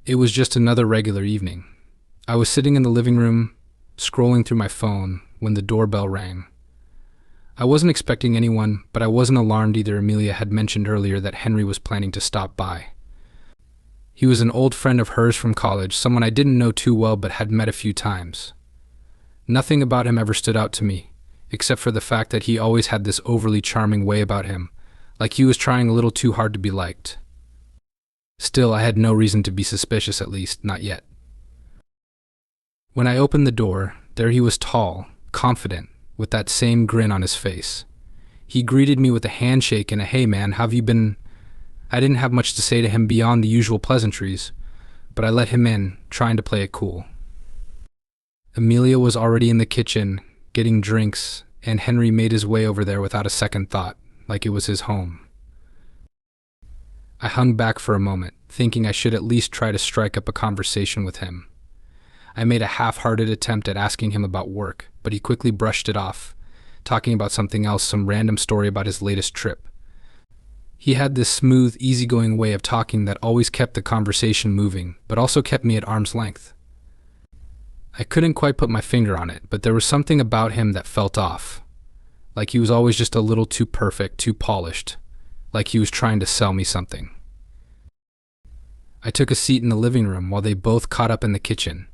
It was just another regular evening. I was sitting in the living room, scrolling through my phone, when the doorbell rang. I wasn't expecting anyone, but I wasn't alarmed either. Amelia had mentioned earlier that Henry was planning to stop by. He was an old friend of hers from college, someone I didn't know too well but had met a few times. Nothing about him ever stood out to me, except for the fact that he always had this overly charming way about him, like he was trying a little too hard to be liked. Still, I had no reason to be suspicious, at least, not yet. When I opened the door, there he was, tall, confident, with that same grin on his face. He greeted me with a handshake and a "Hey man, how've you been?" I didn't have much to say to him beyond the usual pleasantries, but I let him in, trying to play it cool. Amelia was already in the kitchen, getting drinks, and Henry made his way over there without a second thought, like it was his home. I hung back for a moment, thinking I should at least try to strike up a conversation with him. I made a half-hearted attempt at asking him about work, but he quickly brushed it off, talking about something else, some random story about his latest trip. He had this smooth, easygoing way of talking that always kept the conversation moving, but also kept me at arm's length. I couldn't quite put my finger on it, but there was something about him that felt off. Like he was always just a little too perfect, too polished. Like he was trying to sell me something. I took a seat in the living room while they both caught up in the kitchen.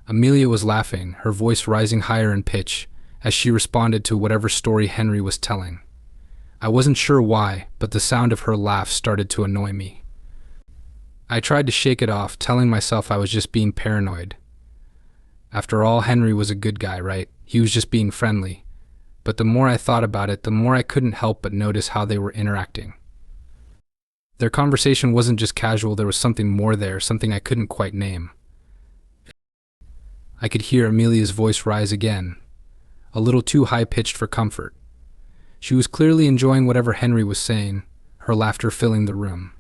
Amelia was laughing, her voice rising higher in pitch, as she responded to whatever story Henry was telling. I wasn't sure why, but the sound of her laugh started to annoy me. I tried to shake it off, telling myself I was just being paranoid. After all, Henry was a good guy, right? He was just being friendly. But the more I thought about it, the more I couldn't help but notice how they were interacting. Their conversation wasn't just casual, there was something more there, something I couldn't quite name. I could hear Amelia's voice rise again, a little too high-pitched for comfort. She was clearly enjoying whatever Henry was saying, her laughter filling the room.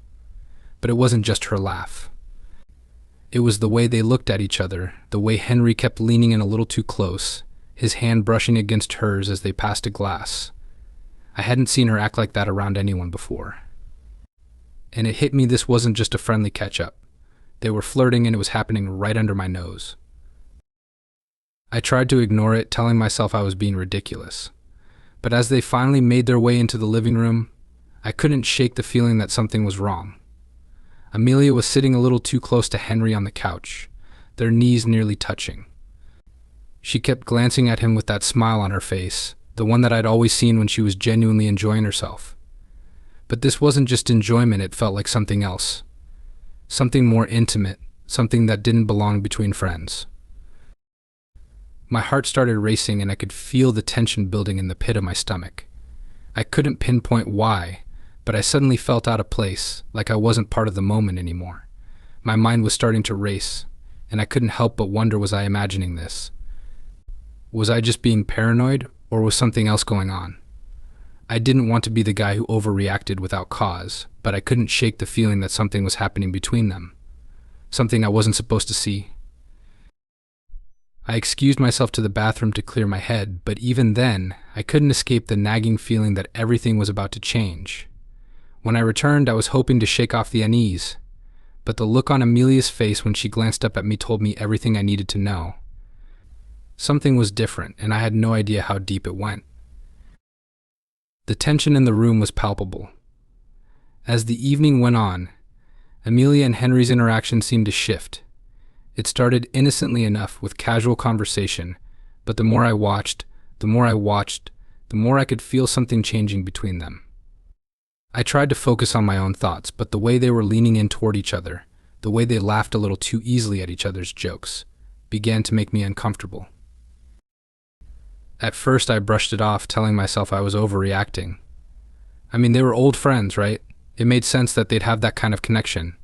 But it wasn't just her laugh. It was the way they looked at each other, the way Henry kept leaning in a little too close, his hand brushing against hers as they passed a glass. I hadn't seen her act like that around anyone before. And it hit me this wasn't just a friendly catch-up. They were flirting and it was happening right under my nose. I tried to ignore it, telling myself I was being ridiculous. But as they finally made their way into the living room, I couldn't shake the feeling that something was wrong. Amelia was sitting a little too close to Henry on the couch, their knees nearly touching. She kept glancing at him with that smile on her face, the one that I'd always seen when she was genuinely enjoying herself. But this wasn't just enjoyment, it felt like something else. Something more intimate, something that didn't belong between friends. My heart started racing and I could feel the tension building in the pit of my stomach. I couldn't pinpoint why, but I suddenly felt out of place, like I wasn't part of the moment anymore. My mind was starting to race, and I couldn't help but wonder, was I imagining this? Was I just being paranoid, or was something else going on? I didn't want to be the guy who overreacted without cause, but I couldn't shake the feeling that something was happening between them. Something I wasn't supposed to see. I excused myself to the bathroom to clear my head, but even then, I couldn't escape the nagging feeling that everything was about to change. When I returned, I was hoping to shake off the unease, but the look on Amelia's face when she glanced up at me told me everything I needed to know. Something was different, and I had no idea how deep it went. The tension in the room was palpable. As the evening went on, Amelia and Henry's interaction seemed to shift. It started innocently enough with casual conversation, but the more I watched, the more I could feel something changing between them. I tried to focus on my own thoughts, but the way they were leaning in toward each other, the way they laughed a little too easily at each other's jokes, began to make me uncomfortable. At first, I brushed it off, telling myself I was overreacting. I mean, they were old friends, right? It made sense that they'd have that kind of connection.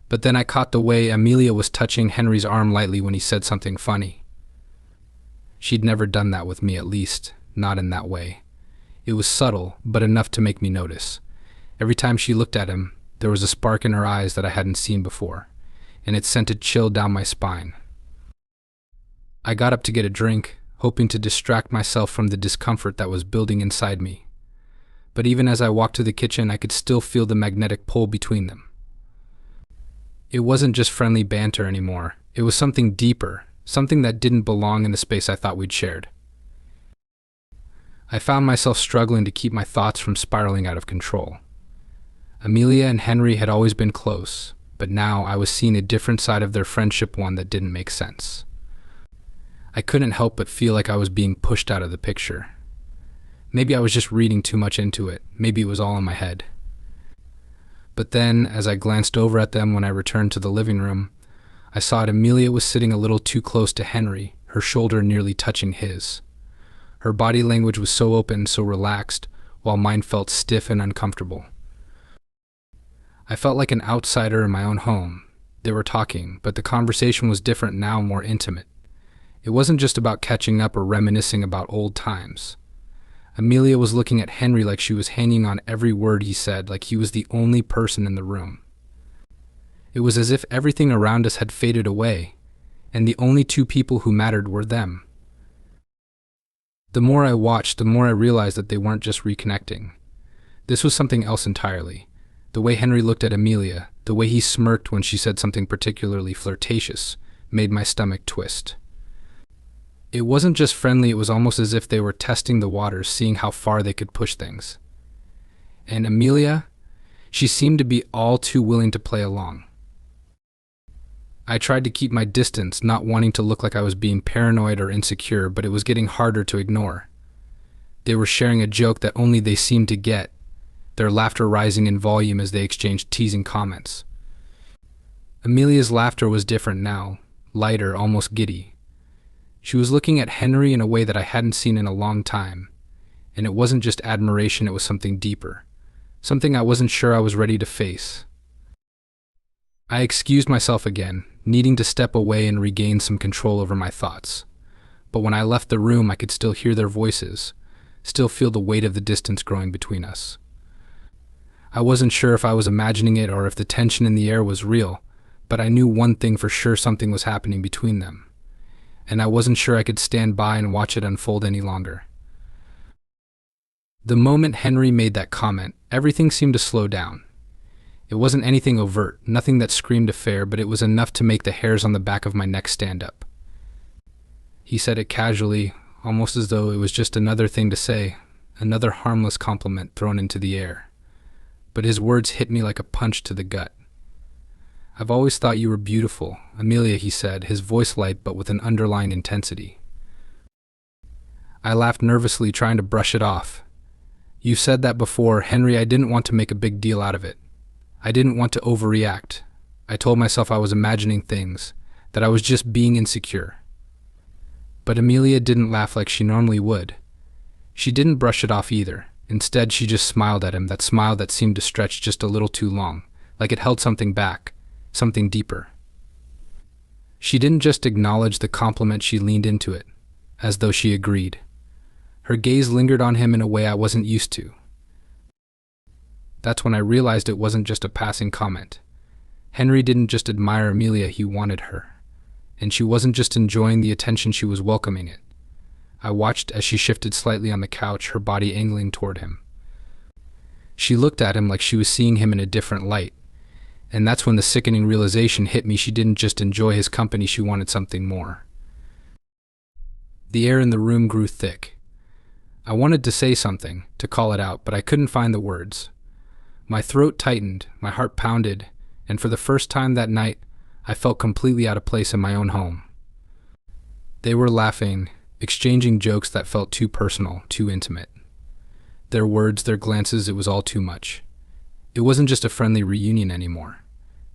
But then I caught the way Amelia was touching Henry's arm lightly when he said something funny. She'd never done that with me, at least, not in that way. It was subtle, but enough to make me notice. Every time she looked at him, there was a spark in her eyes that I hadn't seen before, and it sent a chill down my spine. I got up to get a drink, hoping to distract myself from the discomfort that was building inside me. But even as I walked to the kitchen, I could still feel the magnetic pull between them. It wasn't just friendly banter anymore. It was something deeper, something that didn't belong in the space I thought we'd shared. I found myself struggling to keep my thoughts from spiraling out of control. Amelia and Henry had always been close, but now I was seeing a different side of their friendship, one that didn't make sense. I couldn't help but feel like I was being pushed out of the picture. Maybe I was just reading too much into it. Maybe it was all in my head. But then, as I glanced over at them when I returned to the living room, I saw that Amelia was sitting a little too close to Henry, her shoulder nearly touching his. Her body language was so open, so relaxed, while mine felt stiff and uncomfortable. I felt like an outsider in my own home. They were talking, but the conversation was different now, more intimate. It wasn't just about catching up or reminiscing about old times. Amelia was looking at Henry like she was hanging on every word he said, like he was the only person in the room. It was as if everything around us had faded away, and the only two people who mattered were them. The more I watched, the more I realized that they weren't just reconnecting. This was something else entirely. The way Henry looked at Amelia, the way he smirked when she said something particularly flirtatious, made my stomach twist. It wasn't just friendly, it was almost as if they were testing the waters, seeing how far they could push things. And Amelia, she seemed to be all too willing to play along. I tried to keep my distance, not wanting to look like I was being paranoid or insecure, but it was getting harder to ignore. They were sharing a joke that only they seemed to get, their laughter rising in volume as they exchanged teasing comments. Amelia's laughter was different now, lighter, almost giddy. She was looking at Henry in a way that I hadn't seen in a long time, and it wasn't just admiration, it was something deeper, something I wasn't sure I was ready to face. I excused myself again, needing to step away and regain some control over my thoughts. But when I left the room, I could still hear their voices, still feel the weight of the distance growing between us. I wasn't sure if I was imagining it or if the tension in the air was real, but I knew one thing for sure: something was happening between them. And I wasn't sure I could stand by and watch it unfold any longer. The moment Henry made that comment, everything seemed to slow down. It wasn't anything overt, nothing that screamed affair, but it was enough to make the hairs on the back of my neck stand up. He said it casually, almost as though it was just another thing to say, another harmless compliment thrown into the air. But his words hit me like a punch to the gut. "I've always thought you were beautiful, Amelia," he said, his voice light but with an underlying intensity. I laughed nervously, trying to brush it off. "You've said that before, Henry." I didn't want to make a big deal out of it. I didn't want to overreact. I told myself I was imagining things, that I was just being insecure. But Amelia didn't laugh like she normally would. She didn't brush it off either. Instead, she just smiled at him, that smile that seemed to stretch just a little too long, like it held something back. Something deeper. She didn't just acknowledge the compliment, she leaned into it, as though she agreed. Her gaze lingered on him in a way I wasn't used to. That's when I realized it wasn't just a passing comment. Henry didn't just admire Amelia, he wanted her. And she wasn't just enjoying the attention, she was welcoming it. I watched as she shifted slightly on the couch, her body angling toward him. She looked at him like she was seeing him in a different light. And that's when the sickening realization hit me: she didn't just enjoy his company, she wanted something more. The air in the room grew thick. I wanted to say something, to call it out, but I couldn't find the words. My throat tightened, my heart pounded, and for the first time that night, I felt completely out of place in my own home. They were laughing, exchanging jokes that felt too personal, too intimate. Their words, their glances, it was all too much. It wasn't just a friendly reunion anymore.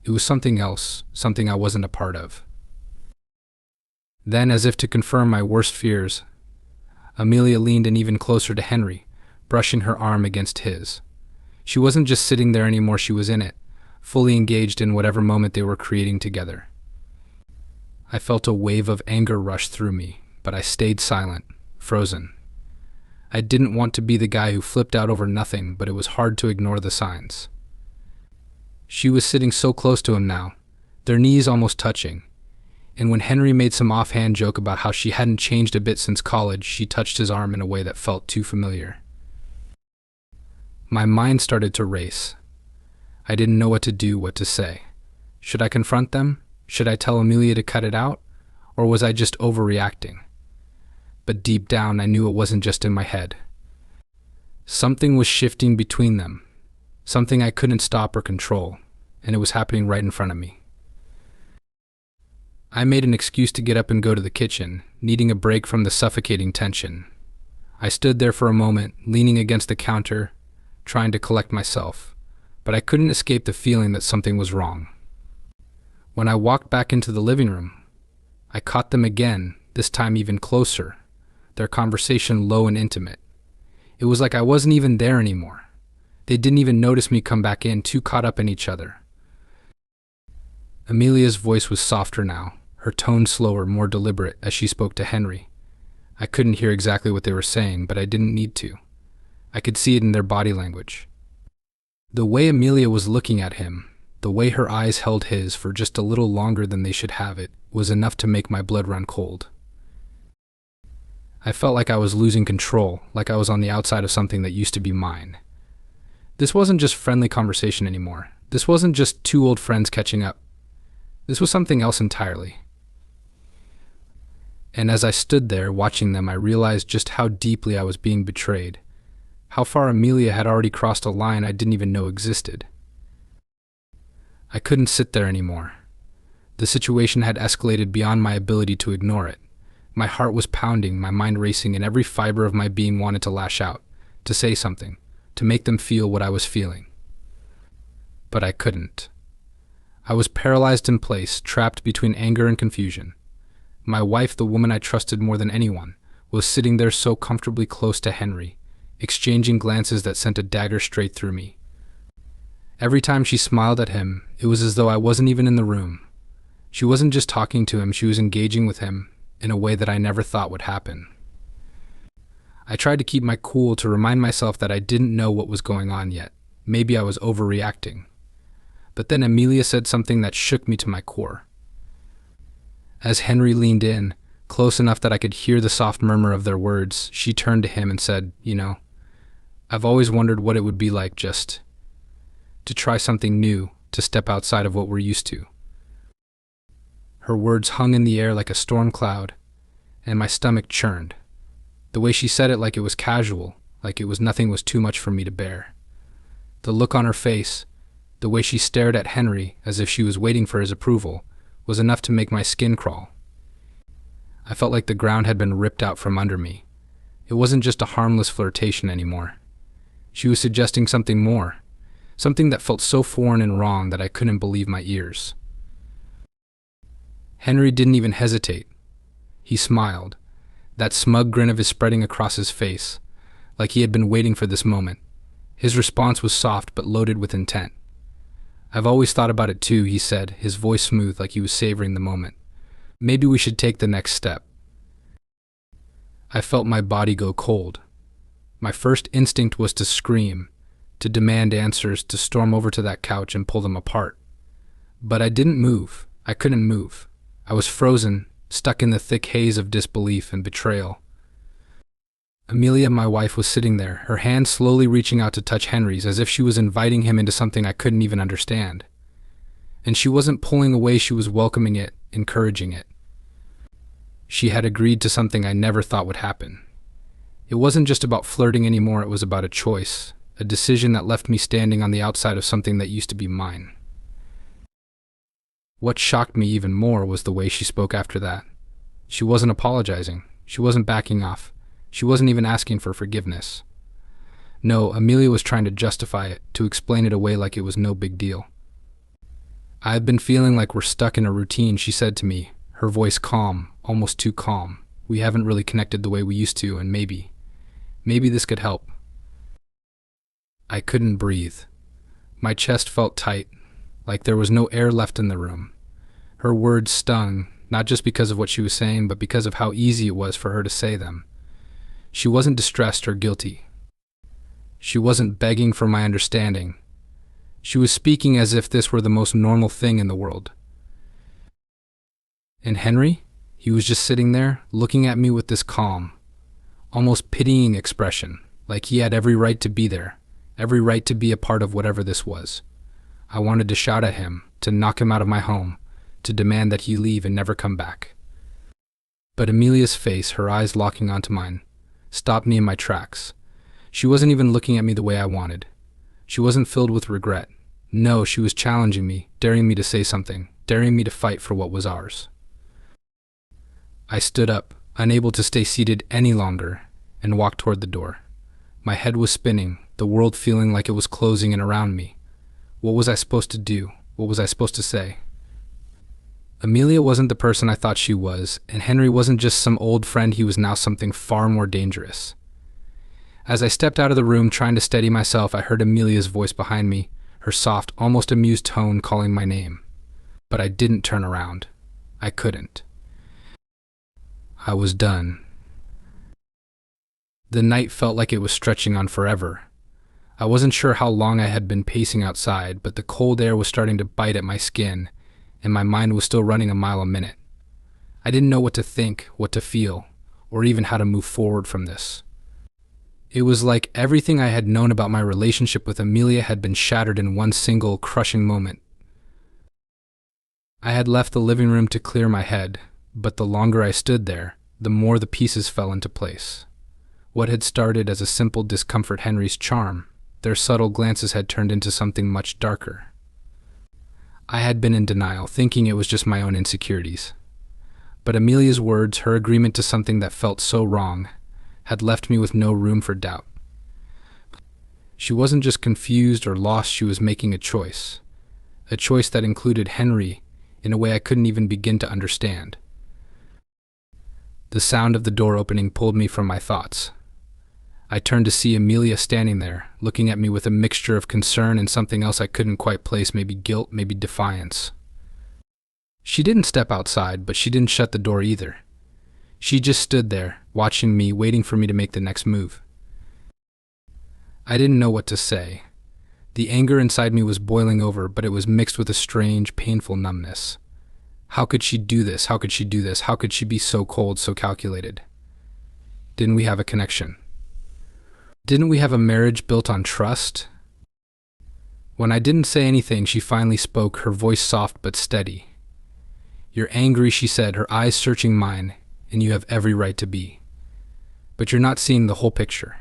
It was something else, something I wasn't a part of. Then, as if to confirm my worst fears, Amelia leaned in even closer to Henry, brushing her arm against his. She wasn't just sitting there anymore, she was in it, fully engaged in whatever moment they were creating together. I felt a wave of anger rush through me, but I stayed silent, frozen. I didn't want to be the guy who flipped out over nothing, but it was hard to ignore the signs. She was sitting so close to him now, their knees almost touching, and when Henry made some offhand joke about how she hadn't changed a bit since college, she touched his arm in a way that felt too familiar. My mind started to race. I didn't know what to do, what to say. Should I confront them? Should I tell Amelia to cut it out? Or was I just overreacting? But deep down, I knew it wasn't just in my head. Something was shifting between them, something I couldn't stop or control, and it was happening right in front of me. I made an excuse to get up and go to the kitchen, needing a break from the suffocating tension. I stood there for a moment, leaning against the counter, trying to collect myself, but I couldn't escape the feeling that something was wrong. When I walked back into the living room, I caught them again, this time even closer, their conversation low and intimate. It was like I wasn't even there anymore. They didn't even notice me come back in, too caught up in each other. Amelia's voice was softer now, her tone slower, more deliberate as she spoke to Henry. I couldn't hear exactly what they were saying, but I didn't need to. I could see it in their body language. The way Amelia was looking at him, the way her eyes held his for just a little longer than they should have it, was enough to make my blood run cold. I felt like I was losing control, like I was on the outside of something that used to be mine. This wasn't just friendly conversation anymore. This wasn't just two old friends catching up. This was something else entirely. And as I stood there watching them, I realized just how deeply I was being betrayed, how far Amelia had already crossed a line I didn't even know existed. I couldn't sit there anymore. The situation had escalated beyond my ability to ignore it. My heart was pounding, my mind racing, and every fiber of my being wanted to lash out, to say something, to make them feel what I was feeling. But I couldn't. I was paralyzed in place, trapped between anger and confusion. My wife, the woman I trusted more than anyone, was sitting there so comfortably close to Henry, exchanging glances that sent a dagger straight through me. Every time she smiled at him, it was as though I wasn't even in the room. She wasn't just talking to him, she was engaging with him in a way that I never thought would happen. I tried to keep my cool, to remind myself that I didn't know what was going on yet. Maybe I was overreacting. But then Amelia said something that shook me to my core. As Henry leaned in, close enough that I could hear the soft murmur of their words, she turned to him and said, I've always wondered what it would be like just to try something new, to step outside of what we're used to. Her words hung in the air like a storm cloud, and my stomach churned. The way she said it, like it was casual, like it was nothing was too much for me to bear. The look on her face, the way she stared at Henry as if she was waiting for his approval, was enough to make my skin crawl. I felt like the ground had been ripped out from under me. It wasn't just a harmless flirtation anymore. She was suggesting something more, something that felt so foreign and wrong that I couldn't believe my ears. Henry didn't even hesitate. He smiled, that smug grin of his spreading across his face, like he had been waiting for this moment. His response was soft but loaded with intent. I've always thought about it too, he said, his voice smooth like he was savoring the moment. Maybe we should take the next step. I felt my body go cold. My first instinct was to scream, to demand answers, to storm over to that couch and pull them apart. But I didn't move. I couldn't move. I was frozen, stuck in the thick haze of disbelief and betrayal. Amelia, my wife, was sitting there, her hand slowly reaching out to touch Henry's as if she was inviting him into something I couldn't even understand. And she wasn't pulling away, she was welcoming it, encouraging it. She had agreed to something I never thought would happen. It wasn't just about flirting anymore, it was about a choice, a decision that left me standing on the outside of something that used to be mine. What shocked me even more was the way she spoke after that. She wasn't apologizing. She wasn't backing off. She wasn't even asking for forgiveness. No, Amelia was trying to justify it, to explain it away like it was no big deal. I've been feeling like we're stuck in a routine, she said to me, her voice calm, almost too calm. We haven't really connected the way we used to, and maybe this could help. I couldn't breathe. My chest felt tight, like there was no air left in the room. Her words stung, not just because of what she was saying, but because of how easy it was for her to say them. She wasn't distressed or guilty. She wasn't begging for my understanding. She was speaking as if this were the most normal thing in the world. And Henry? He was just sitting there, looking at me with this calm, almost pitying expression, like he had every right to be there, every right to be a part of whatever this was. I wanted to shout at him, to knock him out of my home, to demand that he leave and never come back. But Amelia's face, her eyes locking onto mine, stopped me in my tracks. She wasn't even looking at me the way I wanted. She wasn't filled with regret. No, she was challenging me, daring me to say something, daring me to fight for what was ours. I stood up, unable to stay seated any longer, and walked toward the door. My head was spinning, the world feeling like it was closing in around me. What was I supposed to do? What was I supposed to say? Amelia wasn't the person I thought she was, and Henry wasn't just some old friend, he was now something far more dangerous. As I stepped out of the room trying to steady myself, I heard Amelia's voice behind me, her soft, almost amused tone calling my name. But I didn't turn around. I couldn't. I was done. The night felt like it was stretching on forever. I wasn't sure how long I had been pacing outside, but the cold air was starting to bite at my skin, and my mind was still running a mile a minute. I didn't know what to think, what to feel, or even how to move forward from this. It was like everything I had known about my relationship with Amelia had been shattered in one single, crushing moment. I had left the living room to clear my head, but the longer I stood there, the more the pieces fell into place. What had started as a simple discomfort, Henry's charm, their subtle glances had turned into something much darker. I had been in denial, thinking it was just my own insecurities. But Amelia's words, her agreement to something that felt so wrong, had left me with no room for doubt. She wasn't just confused or lost, she was making a choice that included Henry in a way I couldn't even begin to understand. The sound of the door opening pulled me from my thoughts. I turned to see Amelia standing there, looking at me with a mixture of concern and something else I couldn't quite place, maybe guilt, maybe defiance. She didn't step outside, but she didn't shut the door either. She just stood there, watching me, waiting for me to make the next move. I didn't know what to say. The anger inside me was boiling over, but it was mixed with a strange, painful numbness. How could she do this? How could she do this? How could she be so cold, so calculated? Didn't we have a connection? Didn't we have a marriage built on trust? When I didn't say anything, she finally spoke, her voice soft but steady. "You're angry," she said, her eyes searching mine, "and you have every right to be. But you're not seeing the whole picture."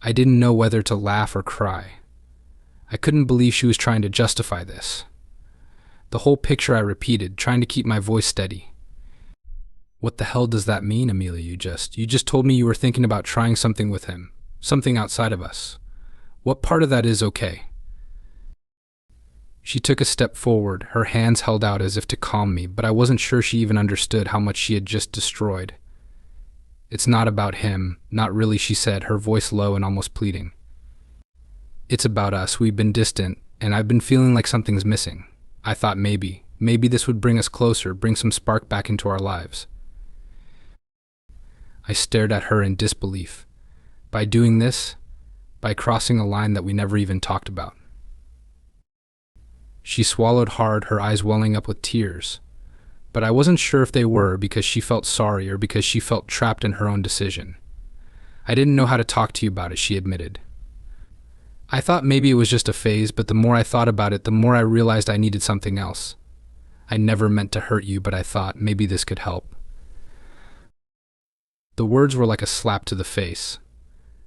I didn't know whether to laugh or cry. I couldn't believe she was trying to justify this. The whole picture, I repeated, trying to keep my voice steady. "What the hell does that mean, Amelia? You just told me you were thinking about trying something with him, something outside of us. What part of that is okay?" She took a step forward, her hands held out as if to calm me, but I wasn't sure she even understood how much she had just destroyed. "It's not about him, not really," she said, her voice low and almost pleading. "It's about us. We've been distant, and I've been feeling like something's missing. I thought maybe this would bring us closer, bring some spark back into our lives." I stared at her in disbelief. By doing this, by crossing a line that we never even talked about. She swallowed hard, her eyes welling up with tears. But I wasn't sure if they were because she felt sorry or because she felt trapped in her own decision. "I didn't know how to talk to you about it," she admitted. I thought maybe it was just a phase, but the more I thought about it, the more I realized I needed something else. "I never meant to hurt you, but I thought maybe this could help." The words were like a slap to the face.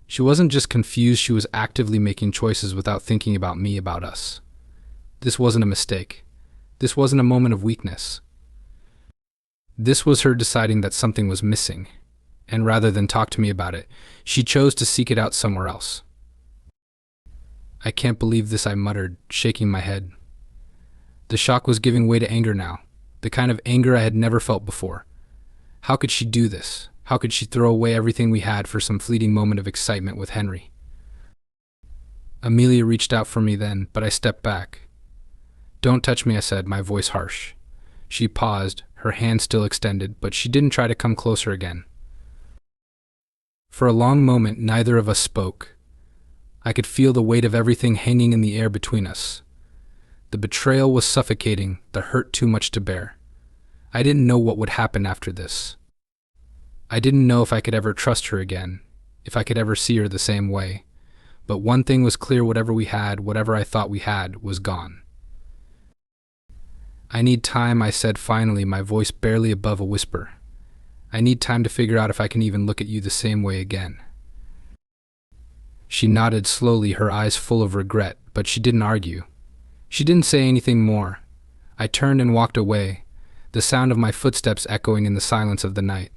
She wasn't just confused, she was actively making choices without thinking about me, about us. This wasn't a mistake. This wasn't a moment of weakness. This was her deciding that something was missing, and rather than talk to me about it, she chose to seek it out somewhere else. "I can't believe this," I muttered, shaking my head. The shock was giving way to anger now, the kind of anger I had never felt before. How could she do this? How could she throw away everything we had for some fleeting moment of excitement with Henry? Amelia reached out for me then, but I stepped back. "Don't touch me," I said, my voice harsh. She paused, her hand still extended, but she didn't try to come closer again. For a long moment, neither of us spoke. I could feel the weight of everything hanging in the air between us. The betrayal was suffocating, the hurt too much to bear. I didn't know what would happen after this. I didn't know if I could ever trust her again, if I could ever see her the same way. But one thing was clear, whatever we had, whatever I thought we had, was gone. I need time, I said finally, my voice barely above a whisper. I need time to figure out if I can even look at you the same way again. She nodded slowly, her eyes full of regret, but she didn't argue. She didn't say anything more. I turned and walked away, the sound of my footsteps echoing in the silence of the night.